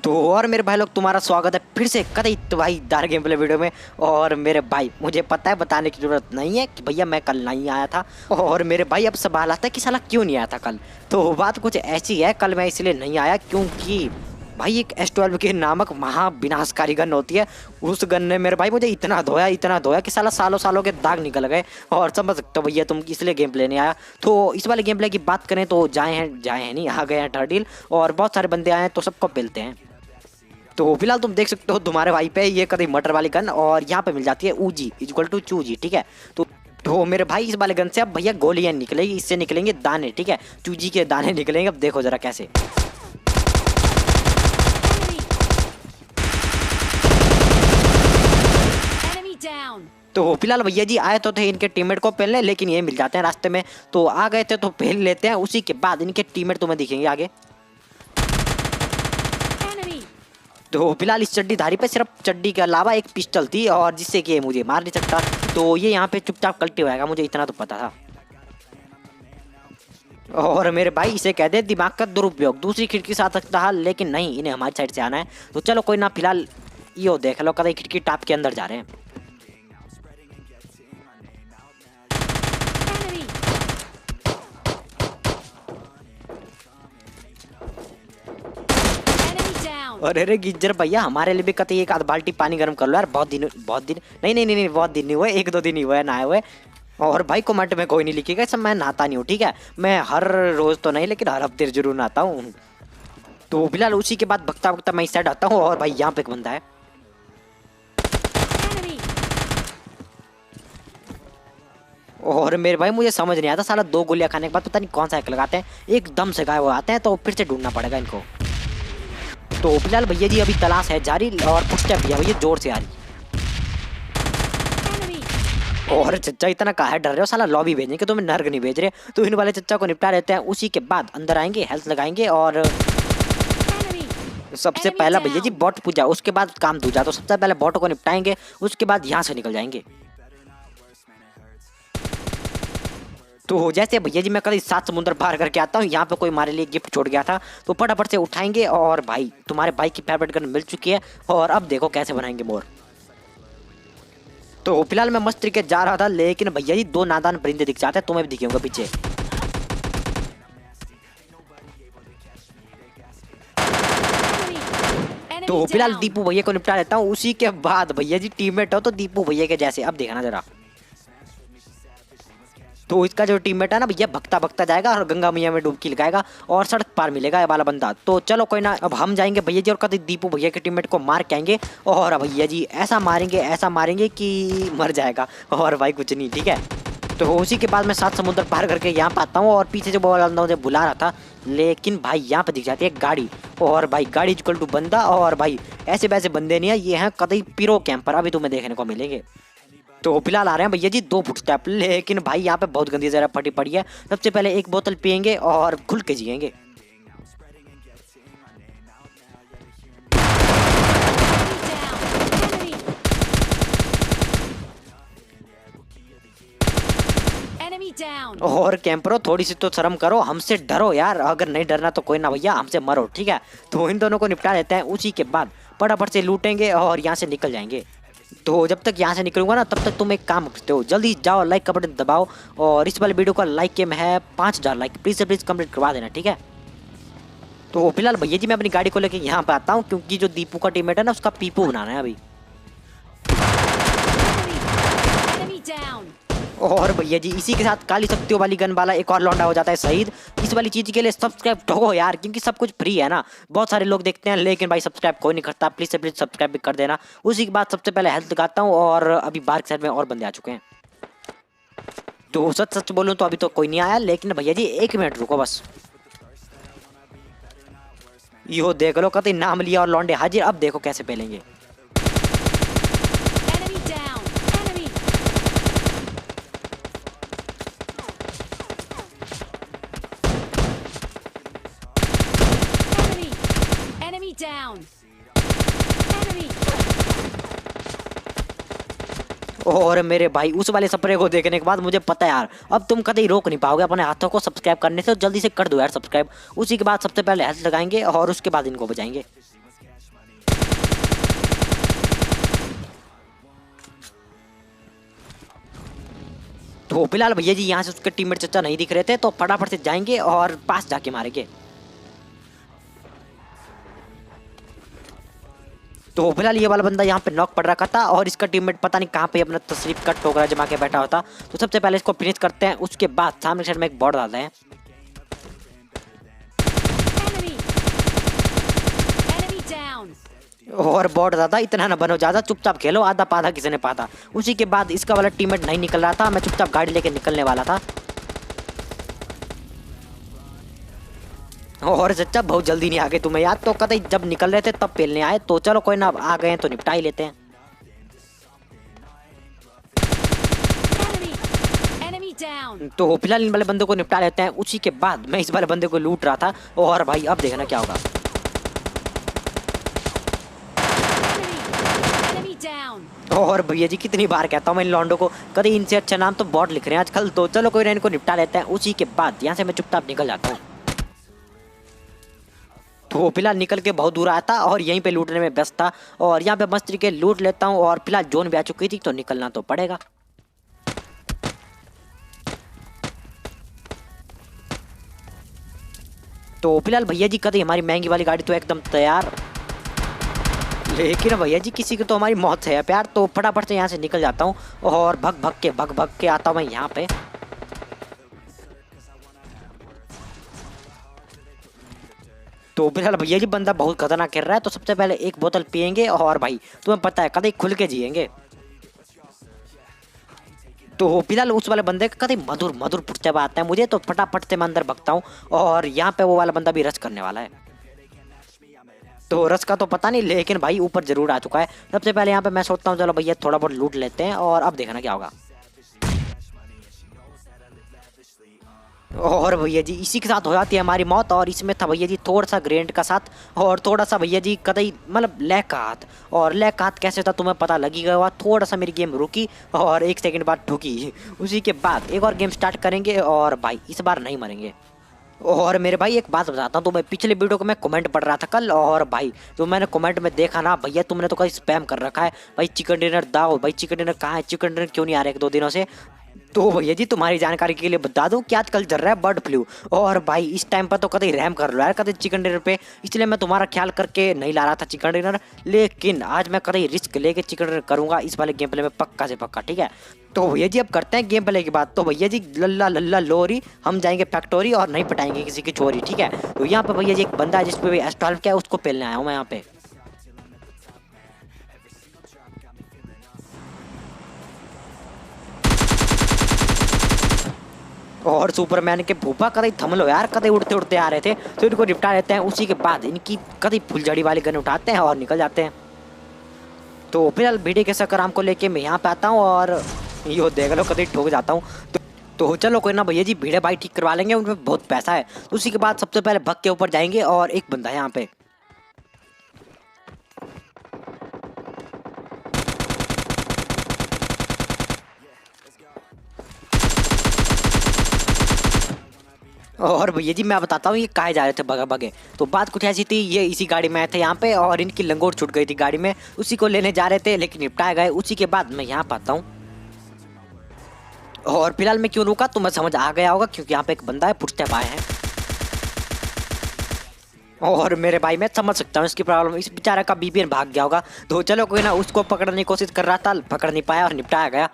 तो और मेरे भाई लोग तुम्हारा स्वागत है फिर से कतई भाई दार गेम प्ले वीडियो में। और मेरे भाई मुझे पता है बताने की जरूरत नहीं है कि भैया मैं कल नहीं आया था। और मेरे भाई अब सवाल आता है कि साला क्यों नहीं आया था कल। तो बात कुछ ऐसी है, कल मैं इसलिए नहीं आया क्योंकि भाई एक S12 के नामक महा विनाशकारी गन होती है। उस गन ने मेरे भाई मुझे इतना धोया कि साला सालों सालों के दाग निकल गए। और समझ सकते हो भैया तुम, इसलिए गेम प्ले नहीं आया। तो इस वाले गेम प्ले की बात करें तो जाए हैं नहीं, आ गए हैं टर्डिल और बहुत सारे बंदे आए हैं तो सबको मिलते हैं। तो फिलहाल तुम देख सकते हो तुम्हारे भाई पे ये कभी मटर वाली गन, और यहाँ पे मिल जाती है ऊजी इक्वल टू चूजी, ठीक है। तो मेरे भाई इस वाले गन से अब भैया गोलियां निकलेगी, इससे निकलेंगे दाने, ठीक है। चूजी के दाने निकलेंगे। अब देखो जरा कैसे। तो फिलहाल भैया जी आए तो थे इनके टीममेट को पहले, लेकिन ये मिल जाते हैं रास्ते में। तो आ गए थे तो पहले लेते हैं, उसी के बाद इनके टीममेट तुम्हें दिखेंगे आगे। तो फिलहाल इस चड्डीधारी पे सिर्फ चड्डी के अलावा एक पिस्टल थी, और जिससे कि मुझे मार नहीं सकता। तो ये यहाँ पे चुपचाप कल्टी होएगा, मुझे इतना तो पता था। और मेरे भाई इसे कह दे दिमाग का दुरुपयोग। दूसरी खिड़की से आ सकता है लेकिन नहीं, इन्हें हमारी साइड से आना है। तो चलो कोई ना, फिलहाल यो देख लो कभी खिड़की टाप के अंदर जा रहे हैं। अरे अरे गिज्जर भैया, हमारे लिए भी कतई एक आध बाल्टी पानी गर्म कर लो यार। बहुत दिन नहीं बहुत दिन नहीं हुए, एक दो दिन ही हुए नहाए हुए। और भाई कमेंट में कोई नहीं लिखेगा सब मैं नहाता नहीं हूँ, ठीक है। मैं हर रोज तो नहीं लेकिन हर हफ्ते जरूर नहाता हूँ। तो फिलहाल उसी के बाद भगता भगता मैं इस साइड आता हूँ, और भाई यहाँ पे एक बंदा है। और मेरे भाई मुझे समझ नहीं आता, साला दो गोलियां खाने के बाद पता नहीं कौन सा एक लगाते हैं, एकदम से गायब हो आते हैं। तो फिर से ढूंढना पड़ेगा इनको। तो फिलहाल भैया जी अभी तलाश है जारी, और फुटस्टेप भी है भैया जोर से आ रही। और चच्चा इतना काहे डर रहे हो, साला लॉबी भेजेंगे कि तुम्हें नर्क नहीं भेज रहे। तो इन वाले चच्चा को निपटा देते हैं, उसी के बाद अंदर आएंगे, हेल्थ लगाएंगे। और सबसे पहला भैया जी बॉट पूजा, उसके बाद काम दूजा। तो सबसे पहले बॉट को निपटाएंगे, उसके बाद यहाँ से निकल जाएंगे। तो जैसे भैया जी मैं कल 7 समुद्र पार करके आता हूँ, यहाँ पे कोई हमारे लिए गिफ्ट छोड़ गया था, तो फटाफट से उठाएंगे। और भाई तुम्हारे भाई की फेवरेट गन मिल चुकी है, और अब देखो कैसे बनाएंगे मोर। तो फिलहाल मैं मस्त तरीके जा रहा था, लेकिन भैया जी दो नादान परिंदे दिख जाते हैं, तुम्हें भी दिखेंगे पीछे। तो फिलहाल दीपू भैया को निपटा लेता हूँ, उसी के बाद भैया जी टीममेट हो तो दीपू भैया के जैसे। अब देखना जरा। तो इसका जो टीममेट है ना भैया भगता भगता जाएगा और गंगा मैया में डुबकी लगाएगा, और सड़क पार मिलेगा ये वाला बंदा। तो चलो कोई ना, अब हम जाएंगे भैया जी और कभी दीपू भैया के टीममेट को मार के आएंगे। और भैया जी ऐसा मारेंगे कि मर जाएगा। और भाई कुछ नहीं, ठीक है। तो उसी के बाद मैं 7 समुद्र पार करके यहाँ पे आता हूँ, और पीछे जो बंदा मुझे बुला रहा था, लेकिन भाई यहाँ पे दिख जाती है गाड़ी। और भाई गाड़ी इक्वल टू बंदा। और भाई ऐसे वैसे बंदे नहीं है, ये हैं कतई पिरो कैंपर, अभी तुम्हें देखने को मिलेंगे। तो फिलहाल आ रहे हैं भैया जी 2 फुटस्टेप, लेकिन भाई यहाँ पे बहुत गंदी जरा फटी पड़ी है। सबसे पहले एक बोतल पियेंगे और खुल के जिएंगे। और कैंपरो थोड़ी सी तो शर्म करो, हमसे डरो यार। अगर नहीं डरना तो कोई ना भैया, हमसे मरो, ठीक है। तो इन दोनों को निपटा देते हैं, उसी के बाद फटाफट से लूटेंगे और यहाँ से निकल जाएंगे। तो जब तक यहाँ से निकलूंगा ना, तब तक तुम एक काम करते हो, जल्दी जाओ लाइक का बटन दबाओ। और इस वाले वीडियो का लाइक के में है 5000 लाइक, प्लीज से प्लीज कंप्लीट करवा देना, ठीक है। तो फिलहाल भैया जी मैं अपनी गाड़ी को लेके यहाँ पे आता हूँ, क्योंकि जो दीपू का टीममेट है ना उसका पीपू बनाना है अभी। और भैया जी इसी के साथ काली शक्तियों वाली गन वाला एक और लौंडा हो जाता है शहीद। इस वाली चीज के लिए सब्सक्राइब ठोको यार, क्योंकि सब कुछ फ्री है ना। बहुत सारे लोग देखते हैं लेकिन भाई सब्सक्राइब कोई नहीं करता, प्लीज से प्लीज सब्सक्राइब भी कर देना। उसी के बाद सबसे पहले हेल्थ लगाता हूँ, और अभी बार्क साइड में और बंदे आ चुके हैं। तो सच सच बोलूँ तो अभी तो कोई नहीं आया, लेकिन भैया जी 1 मिनट रुको बस। यो देख लो कतई नाम लिया और लौंडे हाजिर। अब देखो कैसे पहलेंगे। और मेरे भाई उस वाले स्प्रे को देखने के बाद मुझे पता है यार, अब तुम कभी रोक नहीं पाओगे अपने हाथों को सब्सक्राइब करने से। जल्दी से कर दो यार सब्सक्राइब। उसी के बाद सबसे पहले हेल्थ लगाएंगे और उसके बाद इनको बचाएंगे। तो फिलहाल भैया जी यहाँ से उसके टीममेट चचा नहीं दिख रहे थे, तो फटाफट से जाएंगे और पास जाके मारेंगे। तो फिलहाल ये वाला बंदा यहाँ पे नॉक पड़ रखा था और इसका टीममेट पता नहीं कहाँ पे अपना तशरीफ का टोकरा जमा के बैठा होता। तो सबसे पहले इसको फिनिश करते हैं, उसके बाद सामने साइड में एक बॉट डालते हैं। और बॉट ज्यादा इतना ना बनो, ज्यादा चुपचाप खेलो, आधा पाधा किसी ने पाता। उसी के बाद इसका वाला टीममेट नहीं निकल रहा था, मैं चुपचाप गाड़ी लेके निकलने वाला था। और चचा बहुत जल्दी नहीं आ गए तुम्हें याद, तो कतई जब निकल रहे थे तब पेलने आए। तो चलो कोई ना, अब आ गए हैं तो निपटा ही लेते हैं। तो फिलहाल इन वाले बंदे को निपटा लेते हैं। उसी के बाद मैं इस वाले बंदे को लूट रहा था और भाई अब देखना क्या होगा। और भैया जी कितनी बार कहता हूँ मैं इन लॉन्डो को, कभी इनसे अच्छा नाम तो बॉट लिख रहे हैं आजकल। तो चलो कोई ना, इनको निपटा लेते हैं। उसी के बाद यहाँ से मैं चुपचाप निकल जाता हूँ। तो फिलहाल निकल के बहुत दूर आया था और यहीं पे लूटने में व्यस्त था और यहाँ पे मस्त तरीके लूट लेता हूँ। और फिलहाल जोन भी आ चुकी थी तो निकलना तो पड़ेगा। तो फिलहाल भैया जी कभी हमारी महंगी वाली गाड़ी तो एकदम तैयार, लेकिन भैया जी किसी की तो हमारी मौत है प्यार। तो फटाफट से यहाँ से निकल जाता हूँ और भग भग के आता हूँ मैं यहाँ पे। तो फिलहाल भैया जी बंदा बहुत खतरनाक खेल रहा है। तो सबसे पहले एक बोतल पियेंगे और भाई तुम्हें पता है कभी खुल के जिएंगे। तो फिलहाल उस वाले बंदे का कभी मधुर मधुर पुरचब आता है मुझे, तो फटाफट से मैं अंदर भगता हूँ और यहाँ पे वो वाला बंदा भी रश करने वाला है। तो रश का तो पता नहीं, लेकिन भाई ऊपर जरूर आ चुका है। सबसे पहले यहाँ पे मैं सोचता हूँ चलो भैया थोड़ा बहुत लूट लेते हैं और अब देखना क्या होगा। और भैया जी इसी के साथ हो जाती है हमारी मौत। और इसमें था भैया जी थोड़ा सा ग्रेनेड का साथ और थोड़ा सा भैया जी कतई मतलब लैग का हाथ। और लैग का हाथ कैसे था तुम्हें पता लगी गया हुआ। थोड़ा सा मेरी गेम रुकी और 1 सेकंड बाद ठुकी। उसी के बाद एक और गेम स्टार्ट करेंगे और भाई इस बार नहीं मरेंगे। और मेरे भाई एक बात बताता हूँ, तो मैं पिछले वीडियो को मैं कमेंट पढ़ रहा था कल और भाई तो मैंने कमेंट में देखा ना भैया तुमने तो कहीं स्पैम कर रखा है भाई, चिकन डिनर दाओ भाई, चिकन डिनर कहाँ है, चिकन डिनर क्यों नहीं आ रहा 1-2 दिनों से। तो भैया जी तुम्हारी जानकारी के लिए बता दूं कि आजकल चल रहा है बर्ड फ्लू और भाई इस टाइम पर तो कभी रहम कर लो यार कभी चिकन डिनर पे, इसलिए मैं तुम्हारा ख्याल करके नहीं ला रहा था चिकन डिनर। लेकिन आज मैं कभी रिस्क लेके चिकन डिनर करूंगा इस वाले गेम प्ले में पक्का से पक्का, ठीक है। तो भैया जी अब करते हैं गेम प्ले की बात। तो भैया जी लल्ला लल्ला लोरी हम जाएंगे फैक्ट्री और नहीं पटाएंगे किसी की चोरी, ठीक है। तो यहाँ पे भैया जी एक बंदा है जिसपे S12 क्या है उसको पेलने आया हूँ मैं यहाँ पे। और सुपरमैन के भूपा कदई थम लो यार, कदई उड़ते उड़ते आ रहे थे तो इनको निपटा लेते हैं। उसी के बाद इनकी कदई फुलझड़ी वाली गन उठाते हैं और निकल जाते हैं। तो फिलहाल भिड़ी के सकराम को लेके मैं यहाँ पे आता हूँ और यो देख लो कदई ठोक जाता हूँ। तो चलो कोई ना भैया जी भीड़े भाई ठीक करवा लेंगे, उनमें बहुत पैसा है। तो उसी के बाद सबसे पहले भग के ऊपर जाएंगे और एक बंदा है यहाँ पे। और भैया जी मैं बताता हूँ ये कहाँ जा रहे थे भगा भगे। तो बात कुछ ऐसी थी, ये इसी गाड़ी में आए थे यहाँ पे और इनकी लंगोट छूट गई थी गाड़ी में, उसी को लेने जा रहे थे लेकिन निपटाए गए। उसी के बाद मैं यहाँ पाता हूँ और फिलहाल मैं क्यों रुका तो मैं समझ आ गया होगा, क्योंकि यहाँ पे एक बंदा है फुटस्टेप आए हैं। और मेरे भाई मैं समझ सकता हूँ इसकी प्रॉब्लम, इस बेचारा का बीबीएन भाग गया होगा। तो चलो कोई ना, उसको पकड़ने की कोशिश कर रहा था, पकड़ नहीं पाया और निपटाया गया।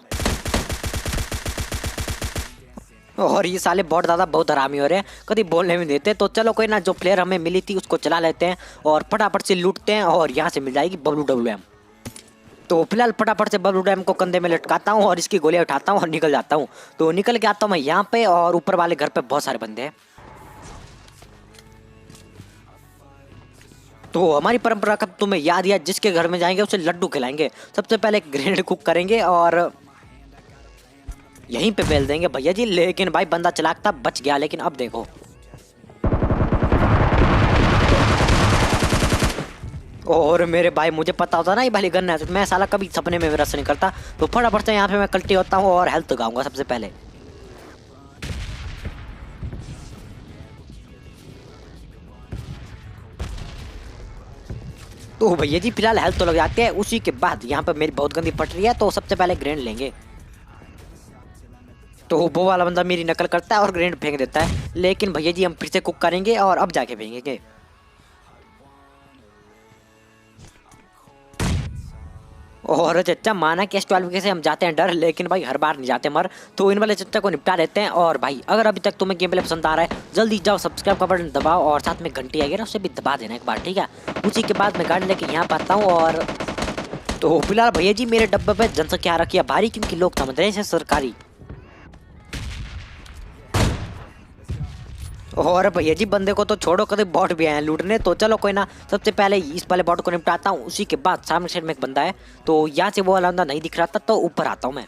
और ये साले बहुत ज़्यादा बहुत हरामी हो रहे हैं, कभी बोलने में देते। तो चलो कोई ना, जो प्लेयर हमें मिली थी उसको चला लेते हैं और फटाफट से लूटते हैं और यहाँ से मिल जाएगी WWM। तो फिलहाल फटाफट से WWM को कंधे में लटकाता हूँ और इसकी गोलियाँ उठाता हूँ और निकल जाता हूँ। तो निकल के आता हूँ मैं यहाँ पे और ऊपर वाले घर पे बहुत सारे बंदे हैं। तो हमारी परंपरा का तुम्हें याद है, जिसके घर में जाएंगे उसे लड्डू खिलाएंगे। सबसे पहले ग्रेनेड कुक करेंगे और यहीं पे बेल देंगे भैया जी। लेकिन भाई बंदा चलाक था, बच गया। लेकिन अब देखो और मेरे भाई मुझे पता होता ना ये भली गन है, मैं साला कभी सपने में रस नहीं करता। तो फटाफट से यहाँ पे मैं कल्टी होता हूँ और हेल्थ गाऊंगा सबसे पहले। तो भैया जी फिलहाल हेल्थ तो लग जाते हैं। उसी के बाद यहाँ पे मेरी बहुत गंदी पट रही है, तो सबसे पहले ग्रेनेड लेंगे। तो वो वाला बंदा मेरी नकल करता है और ग्रेनेड फेंक देता है, लेकिन भैया जी हम फिर से कुक करेंगे और अब जाके फेंकेंगे। और चच्चा माना कि S12 से हम जाते हैं डर, लेकिन भाई हर बार नहीं जाते मर, तो इन वाले चच्चा को निपटा देते हैं। और भाई अगर अभी तक तुम्हें गेम प्ले पसंद आ रहा है जल्दी जाओ सब्सक्राइब का बटन दबाओ और साथ में घंटी आएगी ना उसे भी दबा देना एक बार, ठीक है। उसी के बाद मैं गाड़ी लेके यहाँ पर आता हूँ। और तो फिलहाल भैया जी मेरे डब्बे पे जनसंख्या आ रखी है भारी, क्योंकि लोग समझ रहे हैं इसे सरकारी। और भैया जी बंदे को तो छोड़ो, कभी बॉट भी आए हैं लूटने, तो चलो कोई ना, सबसे पहले इस वाले बॉट को निपटाता हूँ। उसी के बाद सामने साइड में एक बंदा है, तो यहाँ से वो वाला बंदा नहीं दिख रहा था, तो ऊपर आता हूँ मैं।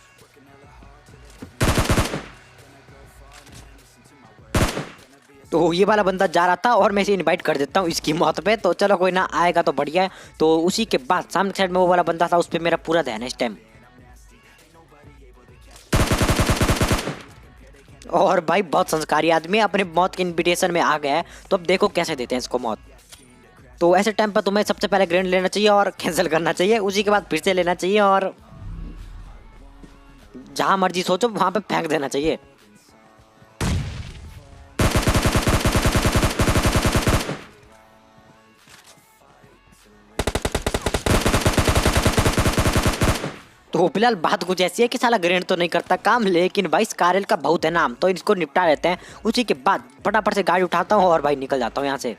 तो ये वाला बंदा जा रहा था और मैं इसे इनवाइट कर देता हूँ इसकी मौत पे, तो चलो कोई ना, आएगा तो बढ़िया है। तो उसी के बाद सामने साइड में वो वाला बंदा था, उस पर मेरा पूरा ध्यान है इस टाइम। और भाई बहुत संस्कारी आदमी अपने मौत के इनविटेशन में आ गया है, तो अब देखो कैसे देते हैं इसको मौत। तो ऐसे टाइम पर तुम्हें सबसे पहले ग्रेनेड लेना चाहिए और कैंसिल करना चाहिए, उसी के बाद फिर से लेना चाहिए और जहां मर्जी सोचो वहां पे फेंक देना चाहिए। तो फिलहाल बात कुछ ऐसी है कि साला ग्रेनेड तो नहीं करता काम, लेकिन भाई स्कारल का बहुत है नाम, तो इसको निपटा लेते हैं। उसी के बाद फटाफट से गाड़ी उठाता हूँ और भाई निकल जाता हूँ यहाँ से।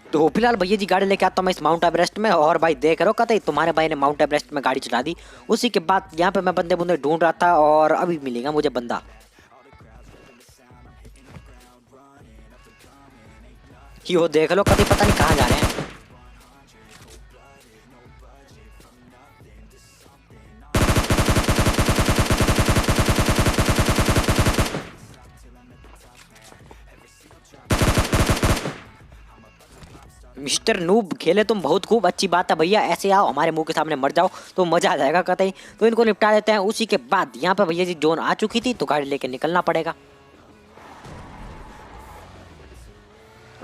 तो फिलहाल भैया जी गाड़ी लेके आता हूँ मैं इस माउंट एवरेस्ट में, और भाई देख रहे हो कहते तुम्हारे भाई ने माउंट एवरेस्ट में गाड़ी चला दी। उसी के बाद यहाँ पे मैं बंदे बुंदे ढूंढ रहा था और अभी मिलेगा मुझे बंदा। कि वो देख लो कभी पता नहीं कहाँ जा रहे हैं। मिस्टर नूब खेले तुम बहुत खूब, अच्छी बात है भैया, ऐसे आओ हमारे मुंह के सामने मर जाओ तो मजा आ जाएगा कतई। तो इनको निपटा देते हैं। उसी के बाद यहाँ पे भैया जी जोन आ चुकी थी, तो गाड़ी लेके निकलना पड़ेगा।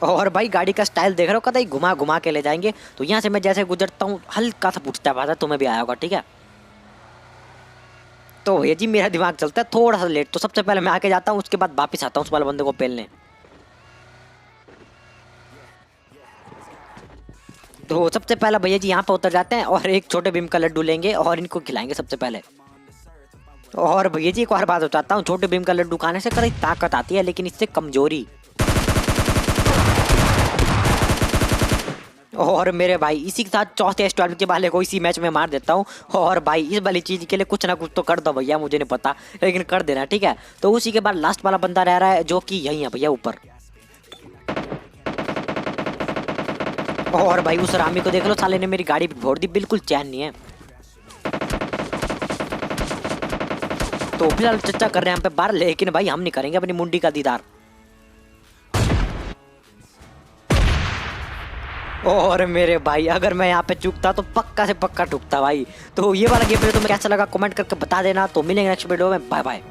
और भाई गाड़ी का स्टाइल देख रहे हो कतई, घुमा घुमा के ले जाएंगे। तो यहाँ से मैं जैसे गुजरता हूँ हल्का सा पूछता बात है, तुम्हें भी आया होगा, ठीक है। तो भैया जी मेरा दिमाग चलता है थोड़ा सा लेट, तो सबसे पहले मैं आके जाता हूँ, उसके बाद वापिस आता हूँ उस वाले बंदे को पेलने। तो सबसे पहले भैया जी यहाँ पे उतर जाते हैं और एक छोटे भीम का लड्डू लेंगे और इनको खिलाएंगे सबसे पहले। और भैया जी एक और बात बताता हूँ, छोटे भीम का लड्डू खाने से कई ताकत आती है, लेकिन इससे कमजोरी। और मेरे भाई इसी के साथ चौथे S12 के वाले को इसी मैच में मार देता हूँ। और भाई इस वाली चीज के लिए कुछ ना कुछ तो कर दो भैया, मुझे नहीं पता लेकिन कर देना, ठीक है। तो उसी के बाद लास्ट वाला बंदा रह रहा है जो कि यही है भैया ऊपर। और भाई उस रामी को देख लो, साले ने मेरी गाड़ी फोड़ दी, बिल्कुल चैन नहीं है। तो फिलहाल चर्चा कर रहे हैं हम पे बार, लेकिन भाई हम नहीं करेंगे अपनी मुंडी का दीदार। और मेरे भाई अगर मैं यहाँ पे चूकता तो पक्का से पक्का टूकता भाई। तो ये वाला गेम प्ले तुम्हें कैसा लगा कमेंट करके बता देना। तो मिलेंगे नेक्स्ट वीडियो में, बाय बाय।